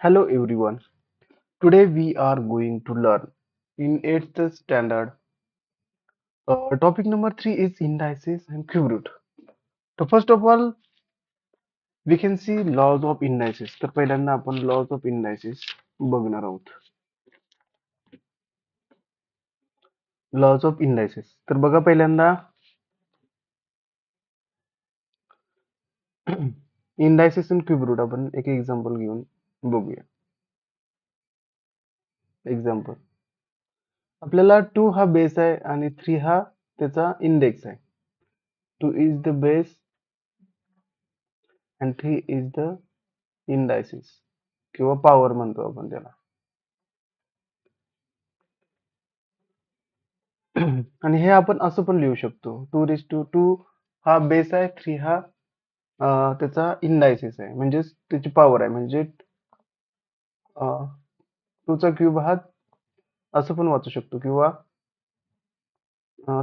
Hello everyone. Today we are going to learn in 8th standard. Topic number 3 is indices and cube root. So first of all, we can see laws of indices. तर पहिल्यांदा आपण laws of indices बघणार आहोत. Laws of indices. तर बघा पहिल्यांदा indices and cube root आपण एक एक्झाम्पल घेऊन बघूया. एक्झाम्पल आपल्याला 2 हा बेस आहे आणि 3 हा त्याचा इंडेक्स आहे. 2 is the base and 3 is the indices किंवा पॉवर म्हणतो आपण त्याला. आणि हे आपण असं पण लिहू शकतो 2 हा बेस आहे 3 हा त्याचा इंडायसिस आहे म्हणजेच त्याची पॉवर आहे म्हणजे 2 चा क्यूब हा असं पण वाचू शकतो किंवा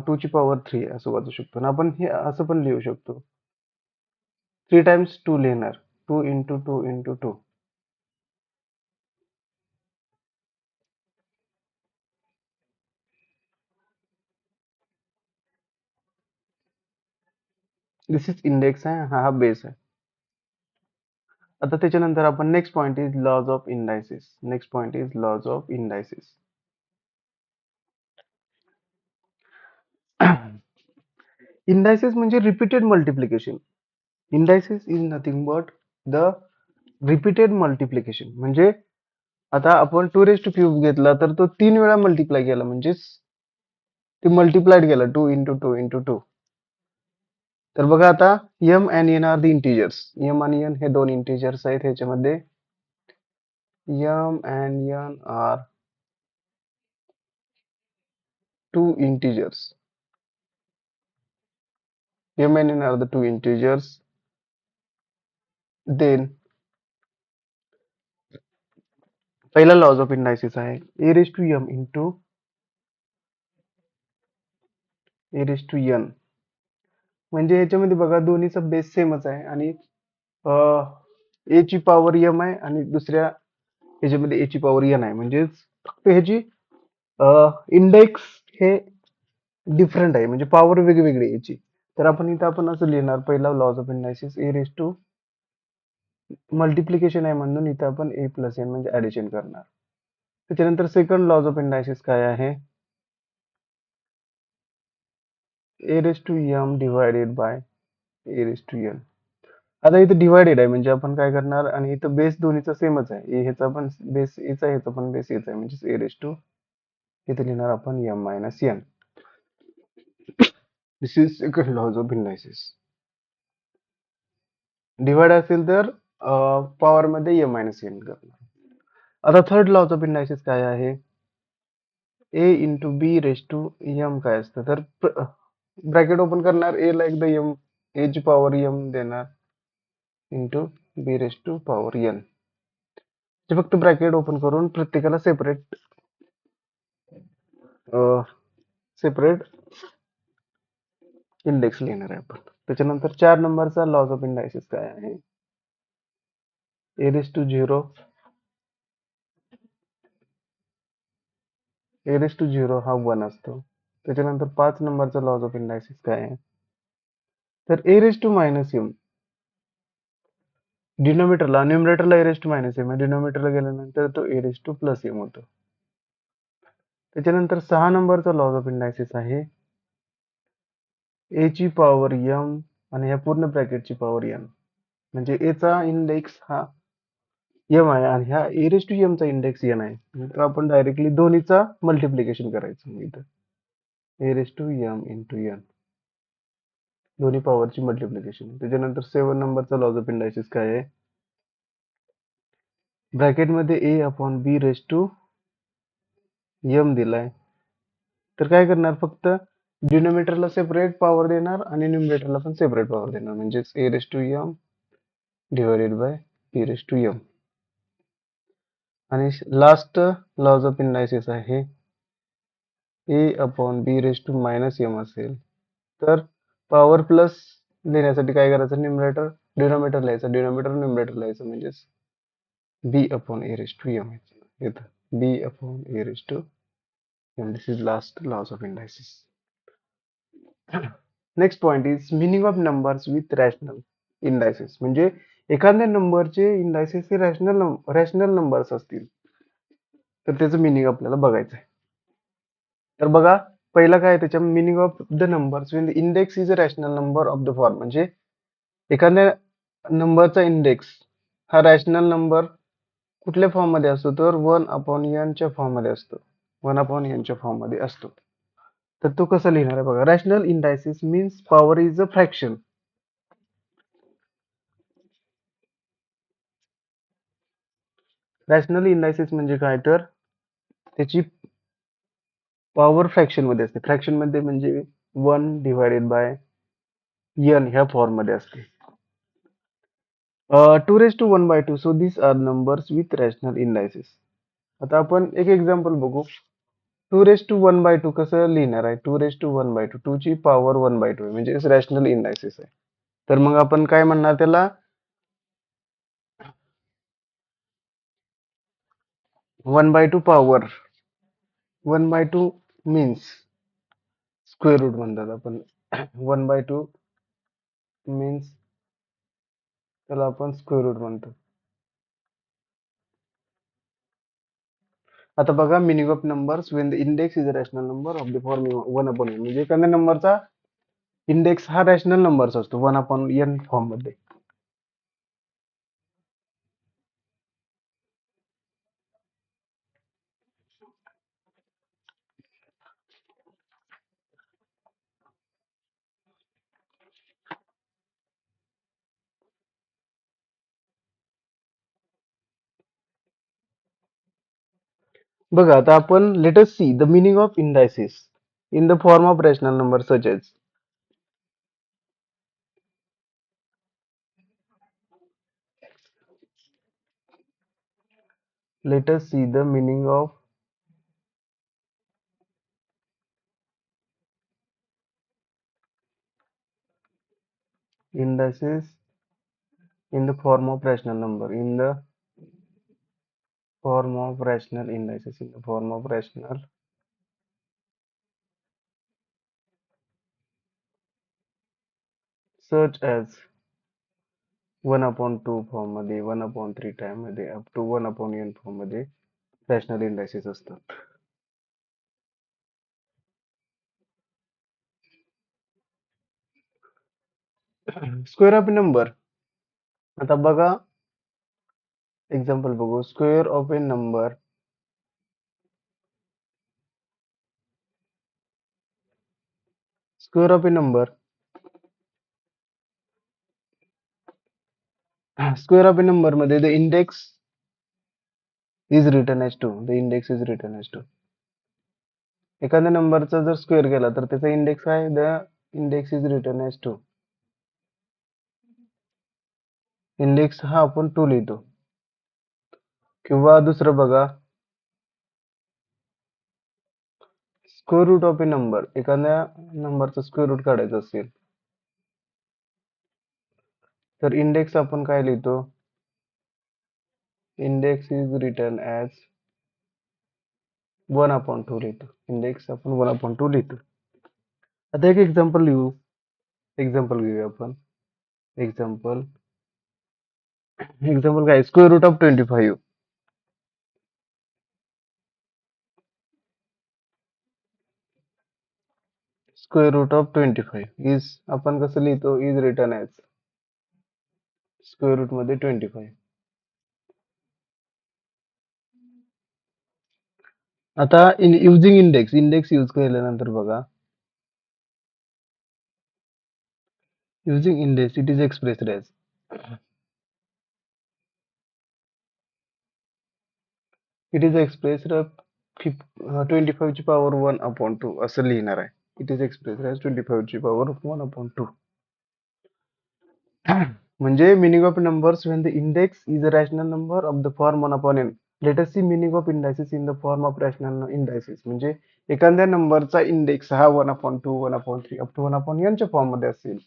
2 ची पॉवर 3 असं वाचू शकतो आणि आपण हे असं पण लिहू शकतो 3 टाइम्स 2 लिहिणार 2 into 2 into 2. This is index आहे हा बेस आहे. आता त्याच्यानंतर आपण next point is laws of indices. Next point is laws of indices. Indices म्हणजे repeated multiplication. Indices is nothing but the repeated multiplication. म्हणजे आता आपण 2 रेज टू क्यूब घेतला तर तो 3 वेळा मल्टिप्लाय केला म्हणजेच ते मल्टिप्लाइड केला 2 इंटू 2 इंटू 2. तर बघा आता m and n are the integers. m आणि n हे दोन इंटिजर्स आहेत. ह्याच्यामध्ये m and n are two integers. m and n are the two integers. Then पहिला लॉज ऑफ इंडायसिस आहे a raise to m into a raise to n. म्हणजे ह्याच्यामध्ये बघा दोन्हीचा बेस सेमच आहे आणि a ची पॉवर m आहे आणि दुसऱ्या ह्याच्यामध्ये a ची पॉवर n आहे. म्हणजेच फक्त ह्याची इंडेक्स हे डिफरंट आहे म्हणजे पॉवर वेगवेगळी आहे याची. तर आपण इथं आपण असं लिहिणार पहिला laws of indices a raise to multiplication आहे म्हणून इथं आपण a प्लस n म्हणजे ऍडिशन करणार. त्याच्यानंतर सेकंड लॉज ऑफ इंडायसिस काय आहे a raise to m divided by a raise to n. आता इथं डिवायडेड आहे म्हणजे आपण काय करणार आणि इथं बेस दोन्हीचा सेमच आहे. ह्याचा पण बेस याचा ह्याचा पण बेस याचा आहे म्हणजे a रेज टू इथे लिहिणार आपण m minus n. This is second laws of indices. Divide असेल तर पॉवर मध्ये m मायनस n करणार. आता थर्ड लॉज ऑफ इंडायसिस काय आहे a into B raise to m काय असतं तर ब्रॅकेट ओपन करणार a ला एकदा m a ची पॉवर m देणार into B raise to power n. फक्त ब्रॅकेट ओपन करून प्रत्येकाला सेपरेट सेपरेट इंडेक्स लिहिणार आहे आपण. त्याच्यानंतर 4 नंबरचा लॉज ऑफ इंडायसिस काय आहे a raise to 0 a raise to 0 हा 1 असतो. त्याच्यानंतर 5 नंबरचा लॉज ऑफ इंडायसिस काय आहे तर a raise to minus m डिनोमिनेटरला न्यूमरेटरला a raise to minus m डिनोमिनेटरला गेल्यानंतर तो a raise to plus m होतो. त्याच्यानंतर 6 नंबरचा लॉज ऑफ इंडायसिस आहे a ची पॉवर m आणि ह्या पूर्ण ब्रॅकेटची पॉवर n म्हणजे a चा इंडेक्स हा m आहे आणि ह्या a रेज टू m चा इंडेक्स n आहे. तर आपण डायरेक्टली दोन्हीचा मल्टिप्लिकेशन करायचं इथं a raise to m into n दोन्ही पॉवरची मल्टिप्लिकेशन. त्याच्यानंतर 7 नंबरचा लॉज ऑफ इंडायसिस काय आहे ब्रॅकेटमध्ये a upon b raise to m दिलाय तर काय करणार फक्त डिनोमिनेटरला सेपरेट पॉवर देणार आणि न्यूमरेटरला पण सेपरेट पॉवर देणार म्हणजेच a raise to m divided by b raise to m. आणि लास्ट लॉज ऑफ इंडायसिस आहे a upon b raise to minus m असेल तर पॉवर प्लस देण्यासाठी काय करायचं न्यूमरेटर डिनोमिनेटर लिहायचं डिनोमिनेटर न्यूमरेटर लिहायचं म्हणजेच b upon a raised to m येतं b upon a raised to m. This is last laws of indices. Next point is meaning of numbers with rational indices. म्हणजे एखाद्या नंबरचे indices हे rational numbers असतील तर त्याचं मिनिंग आपल्याला बघायचं आहे. तर बघा पहिला काय त्याच्या meaning of the numbers win the index is a rational number of the form. म्हणजे एखाद्या नंबरचा इंडेक्स हा रॅशनल नंबर कुठल्या फॉर्म मध्ये असतो तर 1/n च्या फॉर्म मध्ये असतो. 1/n च्या फॉर्म मध्ये असतो. तर तो कसा लिहिणार आहे बघा. Rational indices means power is a fraction. Rational indices म्हणजे काय तर त्याची पॉवर फ्रॅक्शन मध्ये असते. फ्रॅक्शन मध्ये म्हणजे 1/n ह्या फॉर्म मध्ये असते. 2^1/2. So this are numbers with rational indices. आता आपण एक एक्झाम्पल बघू. 2^1/2 कसं लिहिणार आहे. 2^1/2 2 ची पॉवर 1/2 आहे म्हणजे रॅशनल इंडायसिस आहे. तर मग आपण काय म्हणणार त्याला 1/2 पॉवर 1/2 मीन्स स्क्वेअर रूट म्हणतात आपण. 1/2 मीन्स त्याला आपण स्क्वेअर रूट म्हणतो. आता बघा meaning of numbers Wien the index is a rational number of the form 1/n. म्हणजे एखाद्या नंबरचा इंडेक्स हा रॅशनल नंबर्स असतो 1/n फॉर्म मध्ये. बघा आता आपण let us see the meaning of indices in the form of rational number such as. Let us see the meaning of indices in the form of rational number. In the form of rational indices. In the form of rational such as 1/2 form मध्ये 1/3 time मध्ये up to 1/n form मध्ये rational indices असतात. Square of number. आता बघा example बघू. Square of a number square of a number square of a number मध्ये the index is written as 2. The index is written as 2. एखाद्या नंबरचा जर square केला तर त्याचा इंडेक्स आहे the index is written as 2. Index हा आपण 2 लिहितो. किंवा दुसरं बघा square root of a number. एखाद्या नंबरचा स्क्वेअर रूट काढायचा असेल तर इंडेक्स आपण काय लिहितो. इंडेक्स इज रिटन ॲज 1/2 लिहितो. इंडेक्स आपण 1/2 लिहितो. आता एक एक्झाम्पल घेऊया आपण. एक्झाम्पल एक्झाम्पल काय square root of 25. Square root of 25 is आपण कसं लिहितो. Is written as square root मध्ये 25. आता युजिंग इंडेक्स यूज केल्यानंतर बघा using index it is expressed as it is expressed 25 ची पॉवर 1/2 असं लिहिणार आहे. इट इज एक्सप्रेस्ड ॲज 25 ची पॉवर 1/2. म्हणजे meaning of numbers when the index is a rational number of the form 1/n. Let us see meaning of indices in the form of rational indices. म्हणजे एखाद्या नंबरचा index हा 1/2 1/3 up to 1/n च्या form मध्ये असेल.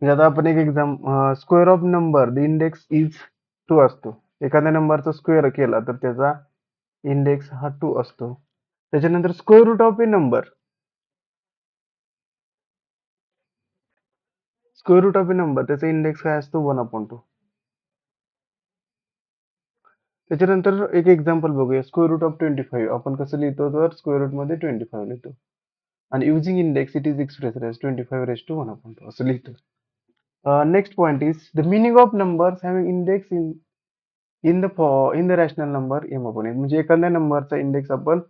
म्हणजे आता आपण एक exam square of number the index is 2 असतो. एखाद्या नंबरचा स्क्वेअर केला तर त्याचा इंडेक्स हा 2 असतो. त्याच्यानंतर square root of a number. Square root of a number त्याचा इंडेक्स काय असतो 1/2. त्याच्यानंतर एक एक्झाम्पल बघूया. स्क्वेअर रूट ऑफ 25 आपण कसं लिहितो तर स्क्वेअर रूट मध्ये 25 लिहितो आणि using index it is expressed as 25 raise to 1/2 असं लिहितो. Next point is the meaning of numbers having index in the rational number m upon n. म्हणजे एखाद्या नंबरचा इंडेक्स आपण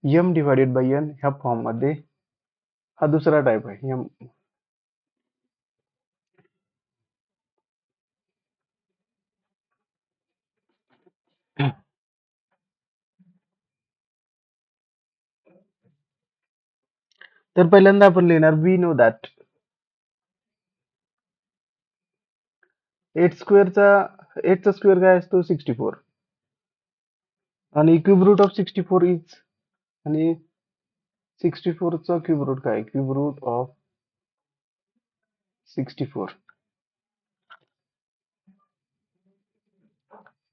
m डिवाइडेड बाय n ह्या फॉर्म मध्ये, हा दुसरा टाइप आहे m. तर पहिल्यांदा आपण लिहिणार वी नो दॅट 8चा स्क्वेअर काय असतो 64 आणि क्यूब रूट ऑफ 64 इज, आणि 64 चा क्यूब रूट काय, क्यूब रूट ऑफ 64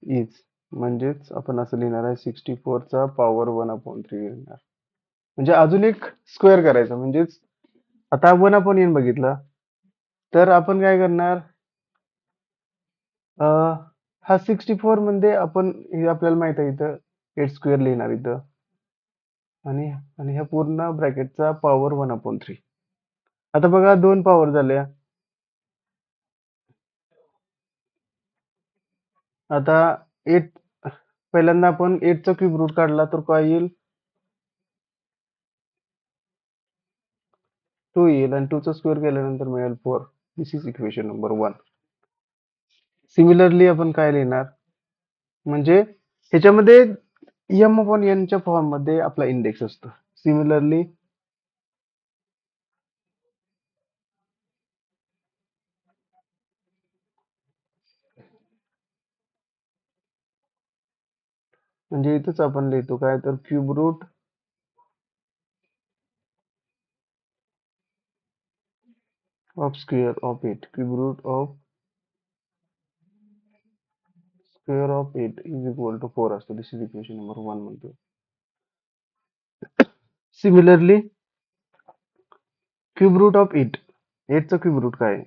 इज, म्हणजेच आपण असं लिहिणार आहे 64 चा पॉवर 1/3 लिहिणार. म्हणजे अजून एक स्क्वेअर करायचा. म्हणजेच आता 1/n बघितलं तर आपण काय करणार, हा 64 मध्ये आपण हे आपल्याला माहित आहे इथं 8 स्क्वेअर लिहिणार इथं, आणि आणि ह्या पूर्ण ब्रॅकेटचा पॉवर 1/3. आता बघा दोन पॉवर झाल्या. आता 8, पहिल्यांदा आपण 8 चा क्यूब रूट काढला तर काय येईल 2 येईल, आणि 2 चा स्क्वेअर केल्यानंतर मिळेल 4. दिस इज इक्वेशन नंबर 1. सिमिलरली आपण काय लिहिणार, म्हणजे ह्याच्यामध्ये m अपॉन n च्या फॉर्म मध्ये आपला इंडेक्स असतो. सिमिलरली म्हणजे इथंच आपण लिहितो काय तर cube root of square of 8, cube root of square of 8 is equal to 4 असतो. दिस इज इक्वेशन नंबर 1 म्हणतो. सिमिलरली क्यूब रूट ऑफ 8 चा क्यूब रूट काय आहे,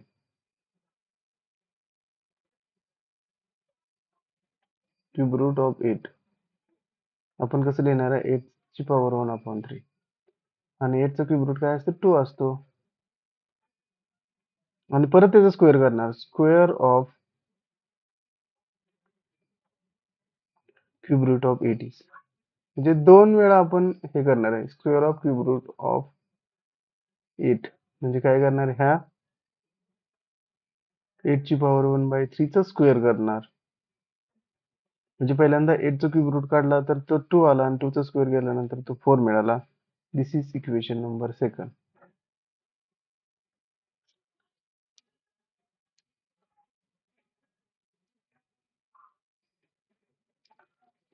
क्यूब रूट ऑफ 8 आपण कसं लिहिणार आहे 8 ची पॉवर 1/3, आणि 8 चा क्यूब रूट काय असतो 2 असतो, आणि परत त्याचा स्क्वेअर करणार. Square of cube root of 8 is, म्हणजे 2 वेळा आपण हे करणार आहे square of cube root of 8. म्हणजे काय करणार, ह्या 8 ची पॉवर 1/3 चा स्क्वेअर करणार. म्हणजे पहिल्यांदा 8 चा क्यूब रूट काढला तर तो 2 आला, आणि 2 चा स्क्वेअर केल्यानंतर तो 4 मिळाला. This is equation number 2.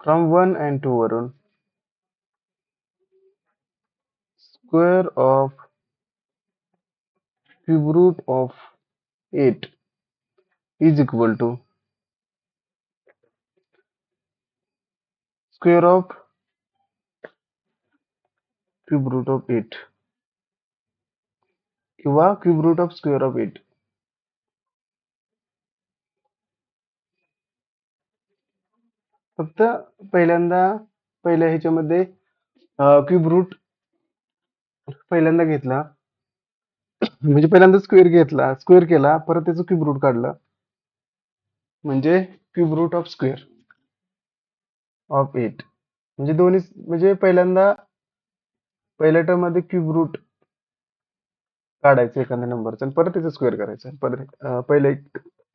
From 1 and 2 वरून square of cube root of 8 is equal to square of cube root of 8 किंवा cube root of square of 8. फक्त पहिल्यांदा पहिल्या ह्याच्यामध्ये क्यूब रूट पहिल्यांदा घेतला, म्हणजे पहिल्यांदा स्क्वेअर घेतला, स्क्वेअर केला, परत त्याचं क्यूब रूट काढलं, म्हणजे cube root of square of 8. म्हणजे दोन्ही, म्हणजे पहिल्यांदा पहिल्या टर्म मध्ये क्यूब रूट काढायचं एखाद्या नंबरचं आणि परत त्याचं स्क्वेअर करायचं. परत पहिले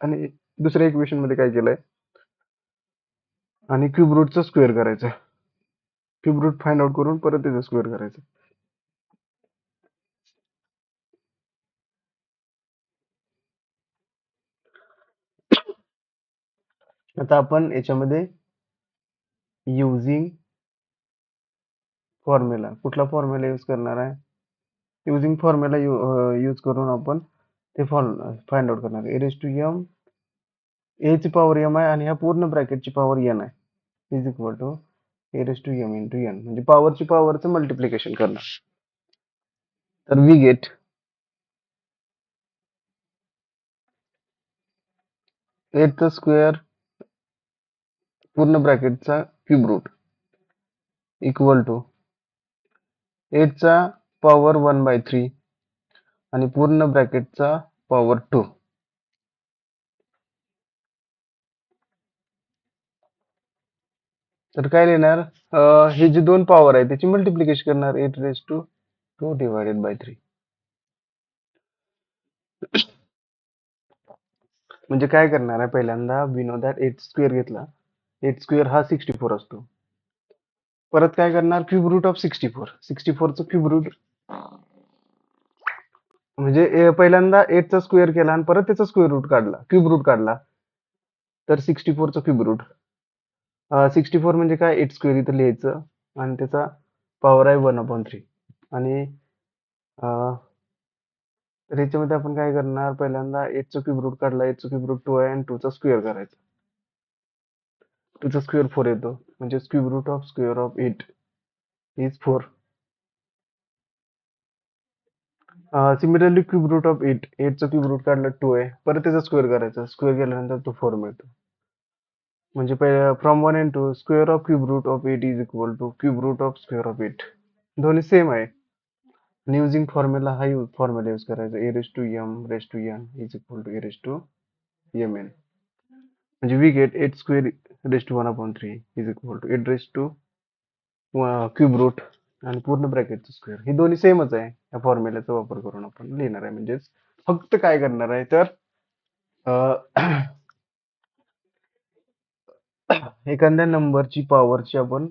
आणि दुसऱ्या इक्वेशन मध्ये काय केलंय, आणि क्यूब रूटचा स्क्वेअर करायचा, क्यूब रूट फाइंड आउट करून परत त्याचं स्क्वेअर करायचं. आता आपण याच्यामध्ये युझिंग फॉर्म्युला, कुठला फॉर्म्युला यूज करणार आहे, युझिंग फॉर्म्युला यूज करून आपण ते फाइंड आउट करणार. A raise to M A ची पॉवर एम आहे आणि ह्या पूर्ण ब्रॅकेटची पॉवर एन आहे is equal to A raise to M into N, म्हणजे पॉवरची पॉवरचं मल्टिप्लिकेशन करणार. तर वी गेट एटचा स्क्वेअर पूर्ण ब्रॅकेटचा क्यूब रूट इक्वल टू एटचा पॉवर 1/3 आणि पूर्ण ब्रॅकेटचा पॉवर 2. तर काय लिहिणार, हे जे दोन पॉवर आहे त्याची मल्टिप्लिकेशन करणार, 8 raised to 2 divided by 3. म्हणजे काय करणार आहे, पहिल्यांदा वी नो दॅट 8 स्क्वेअर घेतला, 8 स्क्वेअर हा 64 असतो. परत काय करणार, क्यूब रूट ऑफ 64चं क्यूब रूट, म्हणजे पहिल्यांदा 8 चा स्क्वेअर केला आणि परत त्याचा स्क्वेअर रूट काढला, क्यूब रूट काढला, तर 64चं क्यूब रूट. 64 म्हणजे काय, 8 स्क्वेअर इथं लिहायचं आणि त्याचा पॉवर आहे 1/3. आणि तर ह्याच्यामध्ये आपण काय करणार, पहिल्यांदा 8 चा क्यूब रूट काढला, 8 चा क्यूब रूट 2 आहे आणि 2 चा स्क्वेअर करायचा, 2 चा स्क्वेअर 4 येतो, म्हणजे cube root of square of 8 is 4. Similarly cube root of 8, 8 चा क्यूब रूट काढला 2 आहे, परत त्याचा स्क्वेअर करायचा, स्क्वेअर केल्यानंतर तो 4 मिळतो. म्हणजे from 1 and 2 square of cube root of 8 is equal to cube root of square of 8. दोन्ही सेम आहे. आणि युजिंग फॉर्म्युला हा फॉर्म्युला यूज करायचा, a raise to m raise to n is equal to A raise to m n. म्हणजे we get 8 square raise to 1/3 is equal to 8 raise to cube root आणि पूर्ण ब्रॅकेटचं square. ही दोन्ही सेमच आहे. या फॉर्म्युल्याचा वापर करून आपण लिहिणार आहे. म्हणजेच फक्त काय करणार आहे तर एखाद्या नंबरची पॉवरची आपण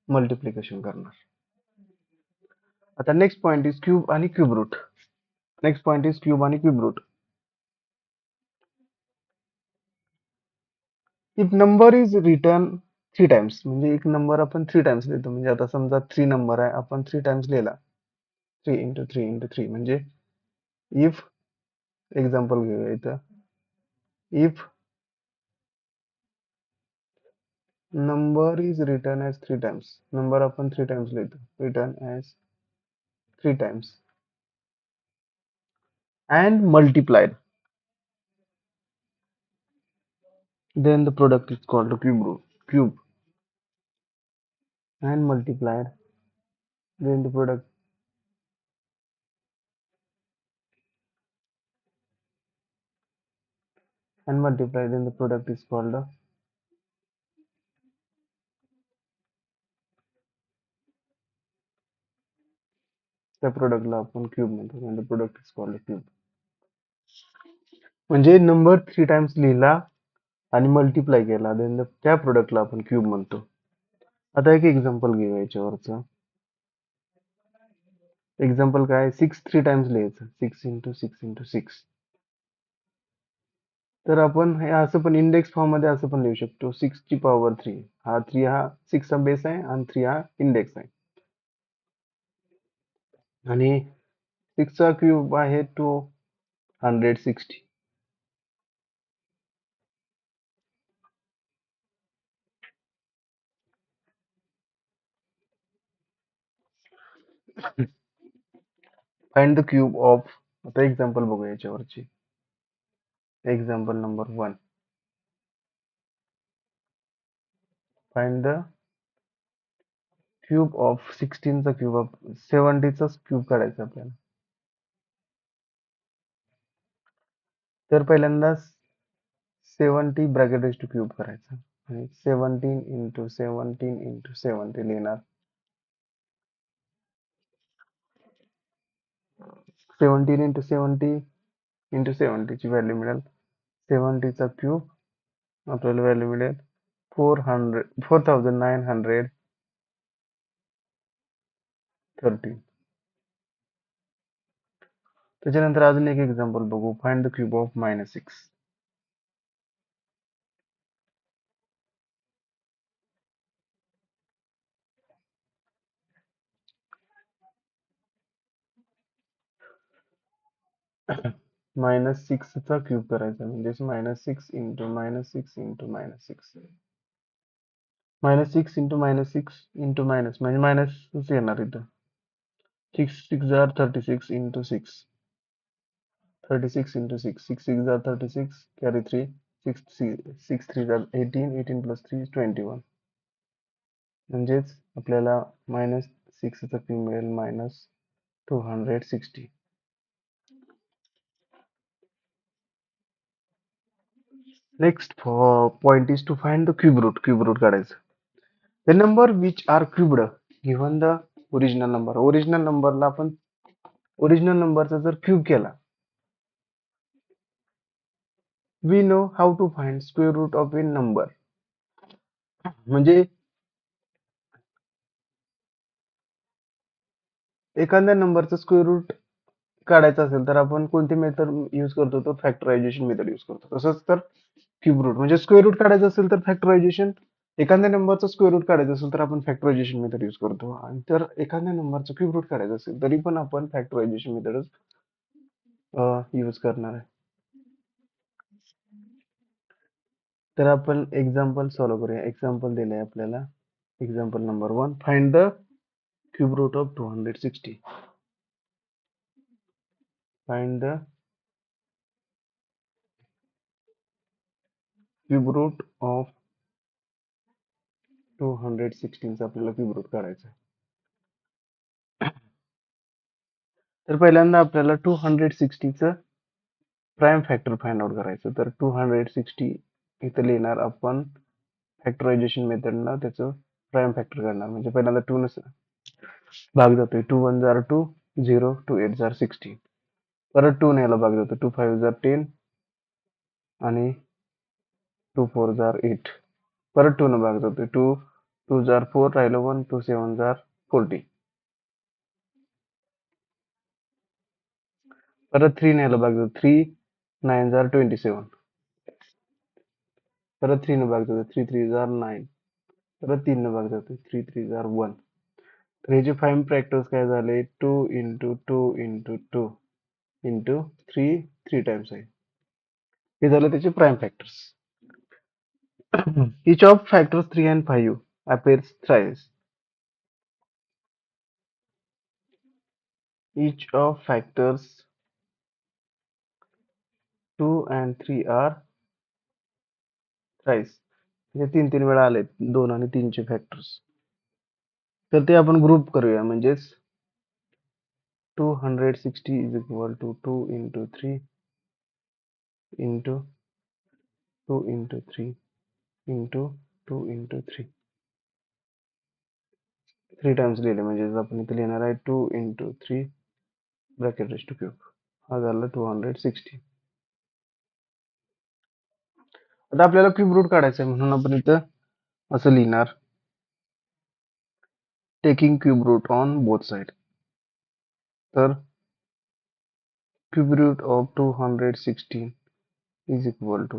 मल्टिप्लिकेशन करणार. आता नेक्स्ट पॉइंट इज क्यूब आणि cube root. Next point is cube आणि cube root. If number is return 3 times, म्हणजे एक नंबर आपण 3 टाइम्स लिहितो. म्हणजे आता समजा 3 नंबर आहे, आपण 3 टाइम्स लिहिला, 3 इंटू 3 इंटू 3. म्हणजे इफ, एक्झाम्पल घेऊया इथं, if number is return as 3 times, number आपण 3 टाइम्स लिहितो, return as 3 times and multiplied, then the product is called a cube root. Cube and multiplied, then the product and multiplied, then the product is called a, त्या प्रोडक्टला आपण cube म्हणतो, and the product is called a cube. म्हणजे number 3 times लिहिला आणि multiply केला, then त्या प्रोडक्टला आपण cube म्हणतो. आता एक एक्झाम्पल घेऊया याच्यावरचं. एक्झाम्पल काय, 6 3 टाइम्स लिहायचं, 6 इंटू 6 इंटू 6. तर आपण हे असं पण इंडेक्स फॉर्म मध्ये असं पण लिहू शकतो, 6 ची पॉवर 3. हा 3 हा 6 चा बेस आहे आणि 3 हा इंडेक्स आहे. आणि 6 चा क्यूब आहे 260. फाइंड द क्यूब ऑफ, आता एक्झाम्पल बघूया याच्यावरची. Example number 1, find the cube of 16 चा क्यूब ऑफ 70 चा क्यूब काढायचा आपल्याला. तर पहिल्यांदा 70 ब्रॅकेट रेज टू क्यूब करायचा आणि 17 इंटू 17 इंटू 70 लिहिणार. 17 इंटू 70 इंटू 70 ची व्हॅल्यू मिळेल 70 चा क्यूब, आपल्याला व्हॅल्यू मिळेल 4913. त्याच्यानंतर अजून एक एक्झाम्पल बघू, फाइंड द क्यूब ऑफ -6. चा क्यूब करायचा म्हणजे -6 इंटू मायनस म्हणजे मायनस येणार इथं 6 6 इंटू 6 36 इंटू 6 6 6 36 कॅरी 3 6 3 18 प्लस 3 21 म्हणजेच आपल्याला -6 चा क्यूब मिळेल -260. Next point is to find the cube root काढायचं. The number which are cubed given the original नंबरला आपण ओरिजिनल नंबरचा जर क्यूब केला, we know how to find square root of a number. म्हणजे एखाद्या नंबरचा स्क्वेअर रूट काढायचा असेल तर आपण कोणती मेथड यूज करतो, तो फॅक्टरायझेशन मेथड यूज करतो. तसंच तर क्यूब रूट म्हणजे स्क्वेअर रूट काढायचं असेल तर फॅक्टरायझेशन, एखाद्या नंबरचा स्क्वेअर रूट काढायचा असेल तर आपण फॅक्टरायझेशन मेथड यूज करतो, आणि तर एखाद्या नंबरचा क्यूब रूट काढायचा असेल तरी पण आपण फॅक्टरायझेशन मेथडच यूज करणार आहे. तर आपण एक्झाम्पल सॉल्व्ह करूया. एक्झाम्पल दिलंय आपल्याला. Example number 1, find the cube root of 260. Find the cube root of 216 चा आपल्याला क्यूब रूट काढायचा आहे. तर पहिल्यांदा आपल्याला 260 चं प्राइम फॅक्टर फाइंड आउट करायचं. तर 260 इथं लिहिणार आपण फॅक्टरायझेशन मेथडनं त्याचं प्राइम फॅक्टर करणार. म्हणजे पहिल्यांदा 2 न भाग जातोय. 2 1 जार 2, 0 2 8 जार 16. परत 2 ने याला भाग जातो. 2 5 जार 10 आणि 2 4 जार 8. परत 2 न भाग जातोय. 2 2 जार 4 राहिलं 1, 2 7 जार 40. परत 3 ने याला भाग जातो. 3 9 जार 27. परत 3 ने भाग जातो. 3 3 जार 9. परत 3 ने भाग जातो. 3 3 जार 1. तर ह्याचे प्राइम फॅक्टर्स काय झाले? 2 इंटू 2 इंटू 2 इंटू 3 3 टाइम्स आहे. हे झालं त्याचे prime factors. Each of factors 3 and 5 appears thrice. Each of factors 2 and 3 are thrice. म्हणजे 3 वेळा आलेत 2 आणि 3 चे फॅक्टर्स. तर ते आपण ग्रुप करूया. म्हणजेच 260 is equal to 2 into 3 into 2 into 3 into 2 into 3. 3 times लिहिले म्हणजे आपण इथे लिहिणार आहे 2 into 3 bracket race to cube. हा झाला 260. आता आपल्याला क्यूब रूट काढायचं आहे म्हणून आपण इथं असं लिहिणार, taking cube root on both side. तर cube root of 216 is equal to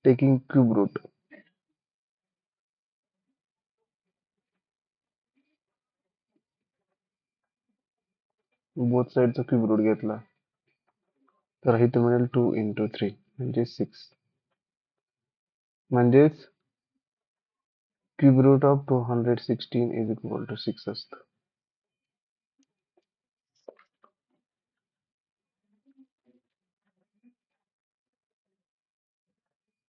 taking cube root both साइडचा क्यूब रूट घेतला तर इथं मिळेल 2 into 3 म्हणजे 6. म्हणजेच cube root of 216 is equal to 6 असतं.